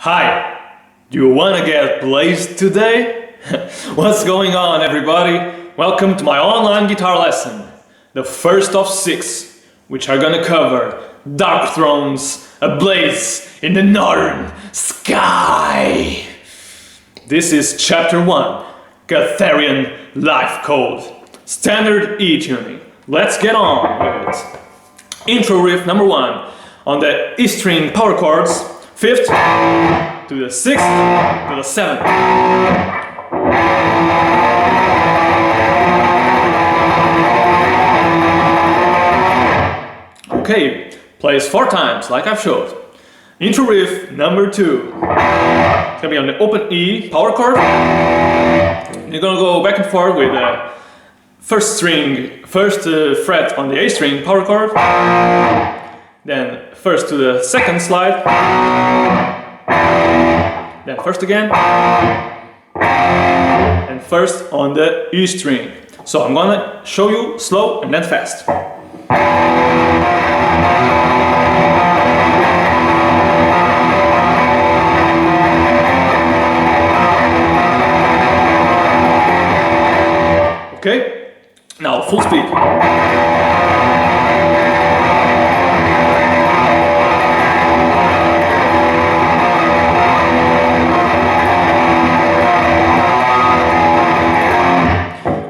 Hi, do you wanna get blazed today? What's going on, everybody? Welcome to my online guitar lesson, the first of 6, which are gonna cover Darkthrone's A Blaze in the Northern Sky. This is Chapter 1, Kathaarian Life Code, Standard E tuning. Let's get on with it. Intro riff number 1 on the E string power chords, 5th to the 6th to the 7th. Okay, plays 4 times like I've showed. Intro riff number 2. It's gonna be on the open E power chord. You're gonna go back and forth with the first fret on the A string power chord. Then first to the second slide, then first again, and first on the E string. So I'm gonna show you slow and then fast. Okay, now full speed.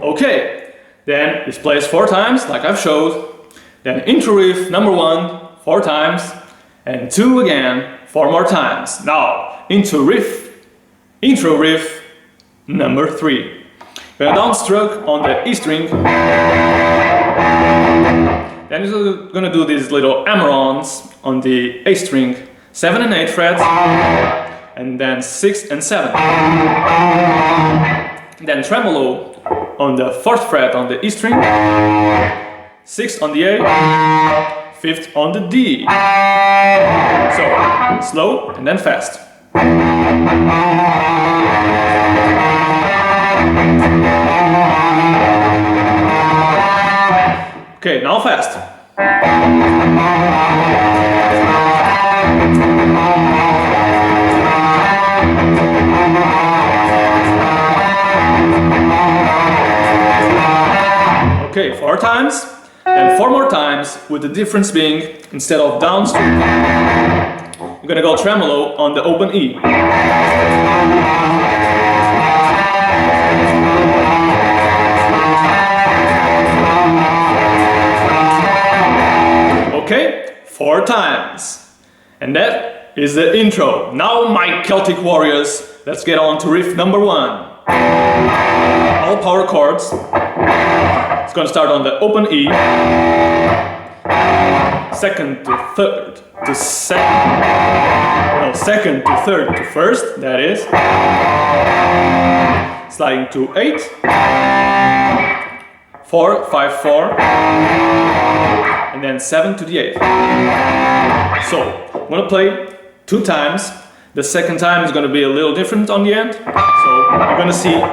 Okay, then this plays 4 times like I've showed, then intro riff number 1 4 times, and 2 again 4 more times. Now intro riff number 3. We're down stroke on the E string, then you're gonna do these little hammer-ons on the A string, 7 and 8 frets, and then 6 and 7. Then tremolo on the 4th fret on the E string, 6th on the A, 5th on the D. So, slow and then fast. Okay, now fast. Okay, 4 times, and 4 more times, with the difference being, instead of downstroke, you're gonna go tremolo on the open E. Okay, 4 times. And that is the intro. Now, my Celtic warriors, let's get on to riff number 1. All power chords. It's gonna start on the open E, 2nd to 3rd to 2nd, no, 2nd to 3rd to 1st, that is. Sliding to 8, 4, 5, 4, and then 7 to the 8th. So, I'm gonna play 2 times. The second time is gonna be a little different on the end. So, you're gonna see.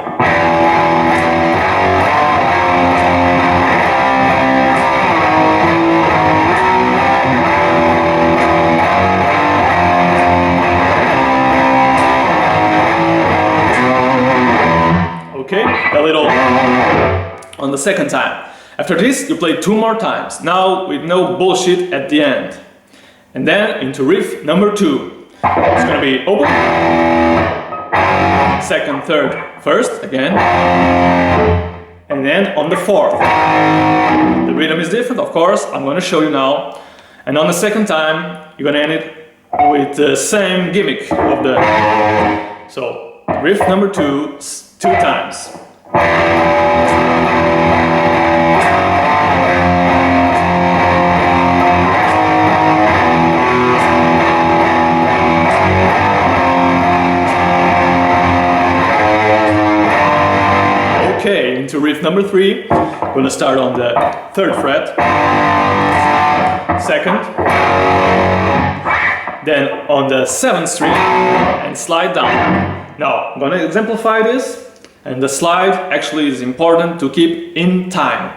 Okay, a little on the second time. After this, you play 2 more times, now with no bullshit at the end. And then into riff number 2. It's gonna be open, 2nd, 3rd, 1st again, and then on the 4th. The rhythm is different, of course, I'm gonna show you now. And on the second time, you're gonna end it with the same gimmick of the. So, riff number 2, 2 times. Okay, into riff number 3, we're gonna start on the 3rd fret, 2nd, then on the 7th string, and slide down. Now, I'm gonna exemplify this, and the slide actually is important to keep in time.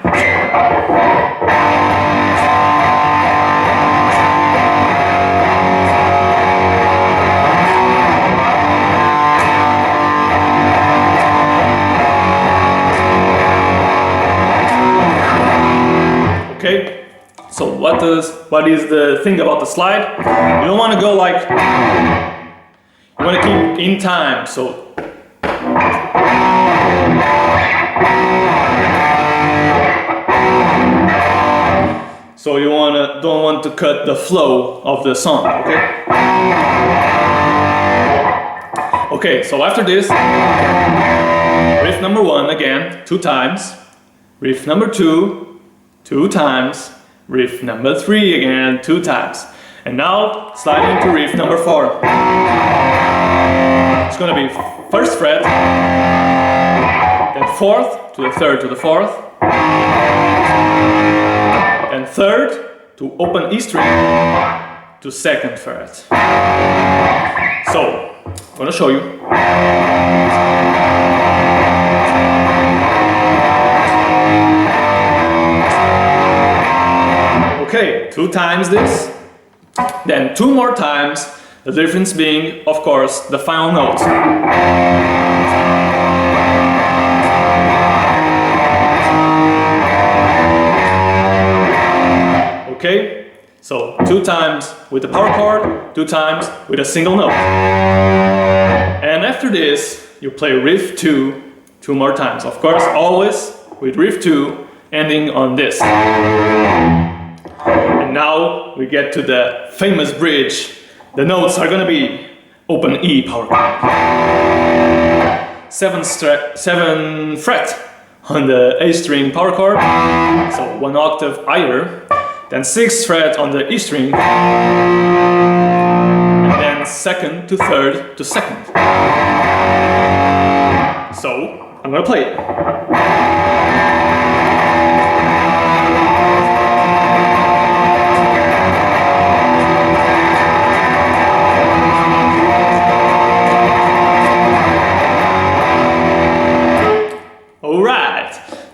Okay? So what is the thing about the slide? You don't want to go like, you want to keep in time, so you don't want to cut the flow of the song, okay? Okay, so after this, riff number 1 again, 2 times, riff number 2, 2 times, riff number 3 again, 2 times. And now, sliding to riff number 4. It's gonna be 1st fret, then 4th to the 3rd to the 4th, then 3rd to open E string to 2nd fret. So, I'm gonna show you. Okay, 2 times this, then 2 more times, the difference being, of course, the final note. Okay, so 2 times with the power chord, 2 times with a single note. And after this, you play riff 2, 2 more times. Of course, always with riff 2 ending on this. And now we get to the famous bridge. The notes are gonna be open E power chord, 7th fret on the A string power chord, so 1 octave higher, then 6th fret on the E string, and then 2nd to 3rd to 2nd. So I'm gonna play it.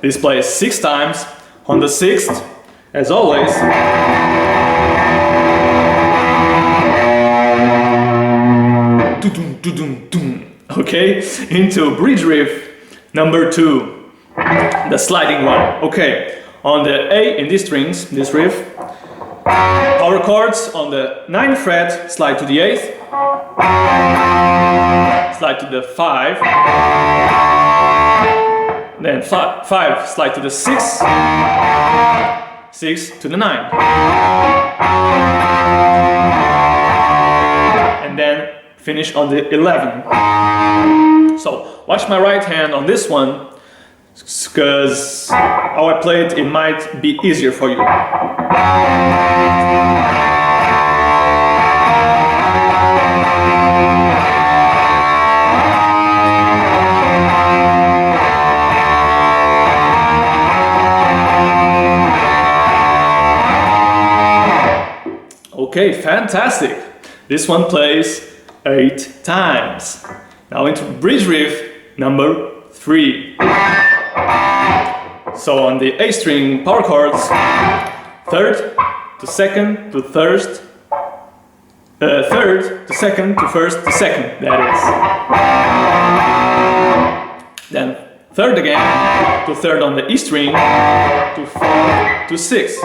This plays 6 times on the 6th, as always. Okay, into bridge riff number 2, the sliding one. Okay, on the A in these strings, this riff, power chords on the 9th fret, slide to the 8th, slide to the 5. Then 5, slide to the 6, 6 to the 9. And then finish on the 11. So watch my right hand on this one, because how I play it, it might be easier for you. Okay, fantastic. This one plays 8 times. Now into bridge riff number 3. So on the A string power chords, 3rd to 2nd to 1st, 3rd to 2nd to 1st to 2nd, that is. Then 3rd again to 3rd on the E string to 4th to 6th.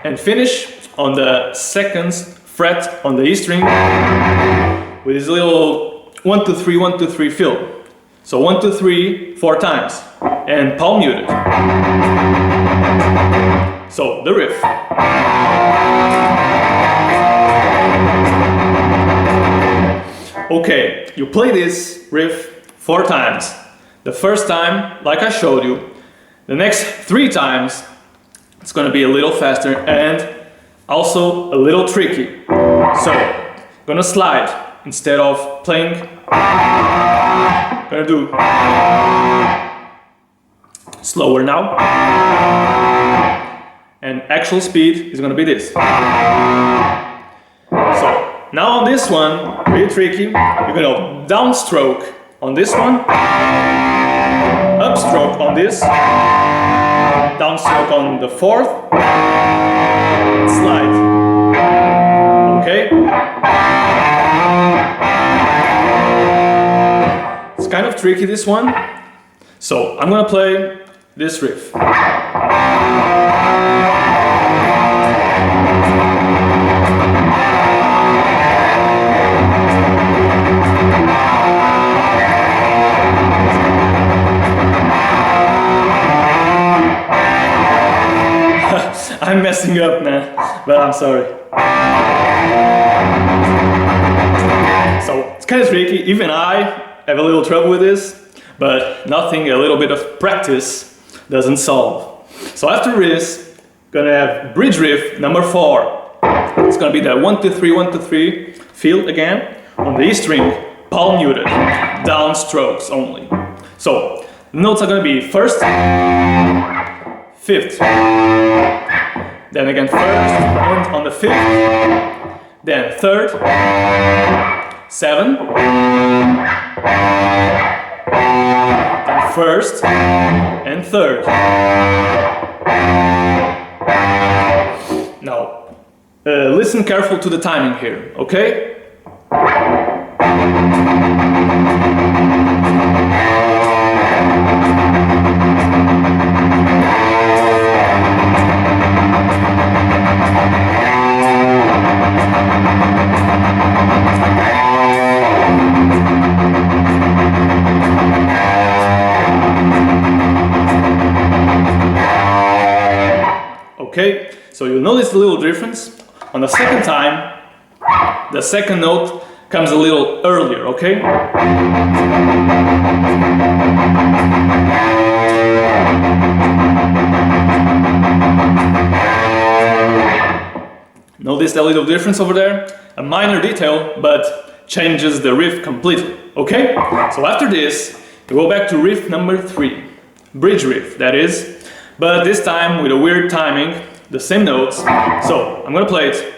And finish on the 2nd fret on the E string with this little 1 2 3 1 2 3 fill. So 1 2 3 4 times and palm muted. So the riff. Okay, you play this riff 4 times. The first time, like I showed you. The next 3 times, it's gonna be a little faster and also a little tricky. So, gonna slide instead of playing. Gonna do slower now. And actual speed is gonna be this. So, now on this one, really tricky. You're gonna downstroke on this one, upstroke on this, downstroke on the 4th, slide. Okay? It's kind of tricky, this one. So I'm gonna play this riff. I'm messing up, man, but I'm sorry. So it's kind of tricky, even I have a little trouble with this, but nothing a little bit of practice doesn't solve. So after this, gonna have bridge riff number 4. It's gonna be that 1 2 3 1 2 3 feel again on the E string, palm muted, down strokes only. So the notes are gonna be 1st, 5th, then again 1st and on the 5th, then 3rd, 7, then 1st and 3rd. Now, listen careful to the timing here, okay? Okay, so you'll notice the little difference. On the second time, the second note comes a little earlier, okay? Notice that little difference over there? A minor detail, but changes the riff completely, okay? So after this, we go back to riff number 3. Bridge riff, that is. But this time with a weird timing, the same notes. So I'm gonna play it.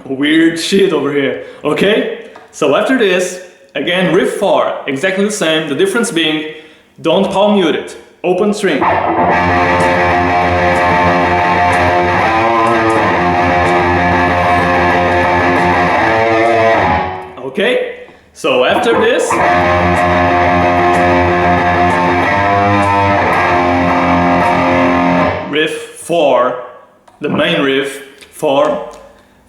Weird shit over here, okay? So after this, again, riff 4, exactly the same, the difference being, don't palm mute it, open string. Okay, so after this, riff 4, the main riff, 4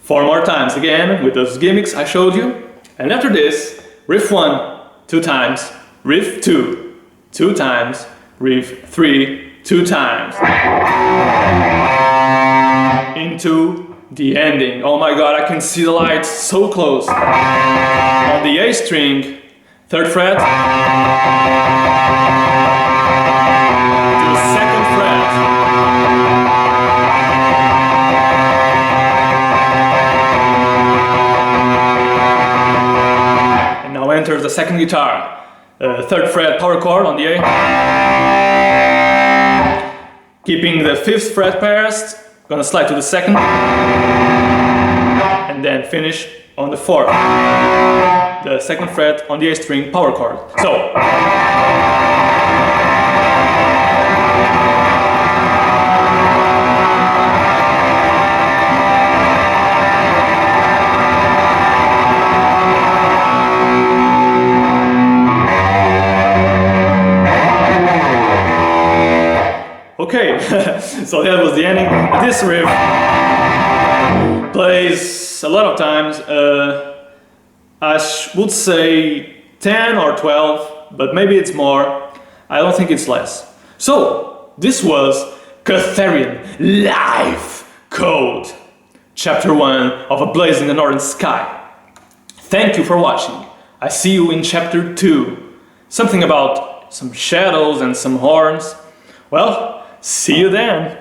more times, again, with those gimmicks I showed you. And after this, riff 1, 2 times, riff 2, 2 times, riff 3, 2 times. Into the ending. Oh my god, I can see the lights so close. On the A string, 3rd fret, to the 2nd fret. And now enters the second guitar. 3rd fret power chord on the A, keeping the 5th fret passed, gonna slide to the 2nd, and then finish on the 4th, the 2nd fret on the A string power chord. So, okay, so that was the ending. This riff plays a lot of times, I would say 10 or 12, but maybe it's more. I don't think it's less. So, this was Kathaarian Live Code, Chapter 1 of A Blaze in the Northern Sky. Thank you for watching. I see you in Chapter 2. Something about some shadows and some horns. Well, see you then!